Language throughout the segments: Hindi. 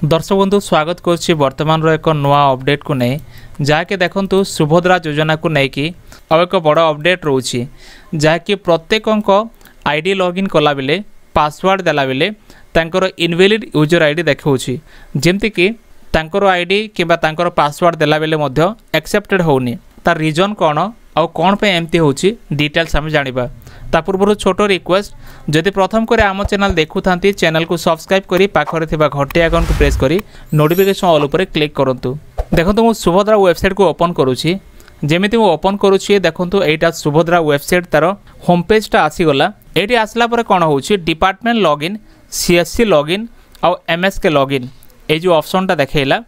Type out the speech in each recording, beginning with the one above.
दर्शक बंधु स्वागत करुच्ची वर्तमान एक नुआ अपडेट को नहीं जहाँकि देखु सुभद्रा योजना को लेकिन एक बड़ अपडेट रोचे जहाँकि प्रत्येक आईडी लॉगिन कला बेले पासवर्ड देला बेले तांकर इनवैलिड यूजर आईडी देखौछि जेमति तांकर आईडी किबा तांकर पासवर्ड देला बेले मध्य एक्सेप्टेड होउनी तार रीजन कौन आउ कौन पे एमती होछि डिटेल्स हम जानिबा ता पूर्व छोट रिक्वेस्ट जदि प्रथम करे आम चैनल देखु थांती चैनल को सब्सक्राइब करी पाखरे थिबा घंटी आइकन को प्रेस करी नोटिफिकेशन ऑल ऊपर क्लिक करंतु। देखंतु मु सुभद्रा वेबसाइट को ओपन करूछि जेमिति मु ओपन करूछि देखंतु एटा सुभद्रा वेबसाइट तार होम पेज ता आसी गला एटी आसला पर कोन होछि डिपार्टमेंट लॉगिन सीएससी लॉगिन आउ एमएसके लॉगिन ए जो ऑप्शन ता देखेला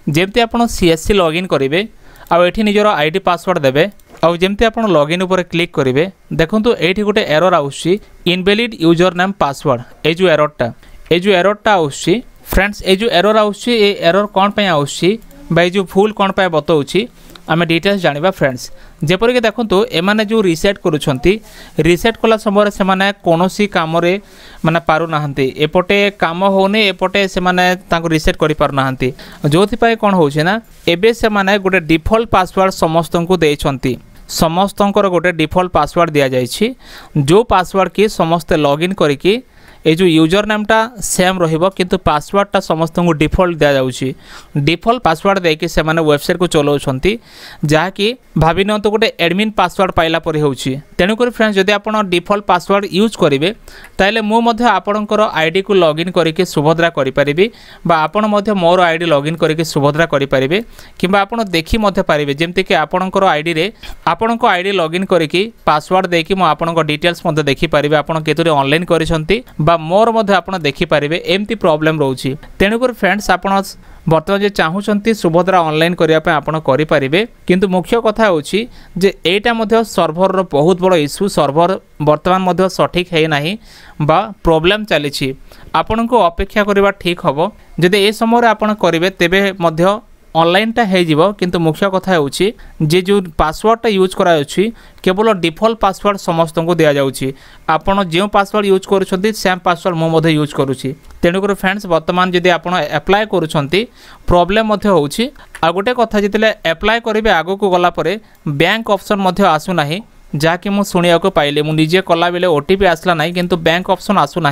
जेमति आपण सीएससी लॉगिन करिवे आउ एठी निजर आईडी पासवर्ड देबे आउ जेमति आपण लॉगिन ऊपर क्लिक करिवे देखंतु एठी गोटे एरर आउछि इनवैलिड यूजर नेम पासवर्ड ए जो एररटा आउछि फ्रेंड्स ए जो एरर आउछि ए एरर कोन पे आउछि बाय जो फुल कोन पे बताउछि आमे डिटेल्स जानिबा फ्रेंड्स जेपर कि देखंतु एमाने जो रिसेट करूछंती रिसेट कला समय से माने कोनोसी काम रे माने पारु नाहंती एपटे काम होने एपटे से माने तांको रिसेट करि पारु नाहंती जोथि पाए कोन होछि ना एबे से माने गोटे डिफॉल्ट पासवर्ड समस्तंकु देछंती समस्तंकर गोटे डिफॉल्ट पासवर्ड दिया जाइछि जो पासवर्ड की समस्त लॉगिन करिकि ए जो यूजर नेमटा सेम रहिबो किंतु पासवर्डटा समस्त को डिफॉल्ट दिया जाउछि डिफॉल्ट पासवर्ड देके से माने वेबसाइट को चलाउछंती जहाँकि भाभी न तो गोटे एडमिन पासवर्ड पाइला परि होउछि तेनु करी फ्रेंड्स जदि आपण डिफॉल्ट पासवर्ड यूज करिवे ताले मो मध्य आपणकर आईडी को लॉगिन करिके सुभद्रा करि परिबे बा आपण मध्य मोर आईडी लॉगिन करिके सुभद्रा करि परिबे किबा आपण देखि मध्य परिबे जेमति कि आपणकर आईडी रे आपणको आईडी लॉगिन करिके पासवर्ड देकी मो आपणको डिटेल्स मध्य देखि परिबे आपण केतुरे ऑनलाइन करिसंती बा मोर मध्य आपण देखि परिबे एमती प्रॉब्लम रोची तेनु कर फ्रेंड्स आपण बर्तमान जे चाहूचंती सुभद्रा ऑनलाइन करिया पे आपण करि परिबे किंतु मुख्य कथा होची जे एटा मध्य सर्वर रो बहुत बड़ इश्यू सर्वर बर्तमान मध्य सठिक है नाही बा प्रॉब्लम चली छी आपण को अपेक्षा करिबा ठीक हबो जदि ए समय रे आपण करिवे तेबे मध्य ऑनलाइन टा हे जीवो किंतु मुख्य कथा होची जे जो पासवर्ड टा यूज करा अछि केवल डिफॉल्ट पासवर्ड समस्त को दिया जाउछि आपण जे पासवर्ड यूज करूछंती सेम पासवर्ड मो मध्ये यूज करूछि तेनु कर फ्रेंड्स वर्तमान जदि आपण अप्लाई करूछंती प्रॉब्लम मध्ये होछि आ गोटे कथा जितले अप्लाई करिवे आगो को गला परे बैंक ऑप्शन मध्ये आसु नाही जहाँकि मुझे शुणा पाइले मुझे निजे कला बेले ओटीपी आसला ना किंतु बैंक ऑप्शन आसु ना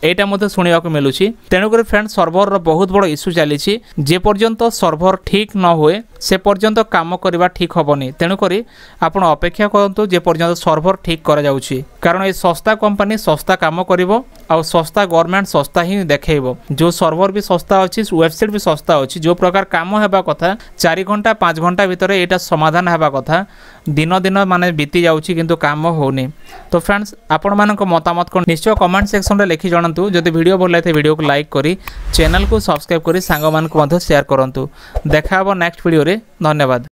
एटा मते शुणा मिलूँ तेणुक फ्रेंड सर्वर बहुत बड़ इश्यू चली जे पर्यंत सर्वर ठीक न हुए से पर्यंत काम करवा ठीक हेनी तेणुक आपण अपेक्षा करूँ जे पर्यंत सर्वर ठीक करा जाउछि कारण ये सस्ता कंपनी सस्ता काम करिवो आ सस्ता गवर्नमेंट सस्ता ही देखैबो जो सर्वर भी सस्ता अच्छी वेबसाइट भी सस्ता अच्छी जो प्रकार काम हेबा कथा 4 घंटा 5 घंटा भितर एटा समाधान हेबा कथा दिन दिन माने बीती जाउछि किंतु काम होनी तो फ्रेंड्स आपण मानक मतामत को निश्चय कमेंट सेक्शन रे लिखि जणांतु जदि वीडियो भल लागे वीडियो को लाइक करी चैनल को सब्सक्राइब करी सांग मान को शेयर करंतु देखा नेक्स्ट वीडियो रे धन्यवाद।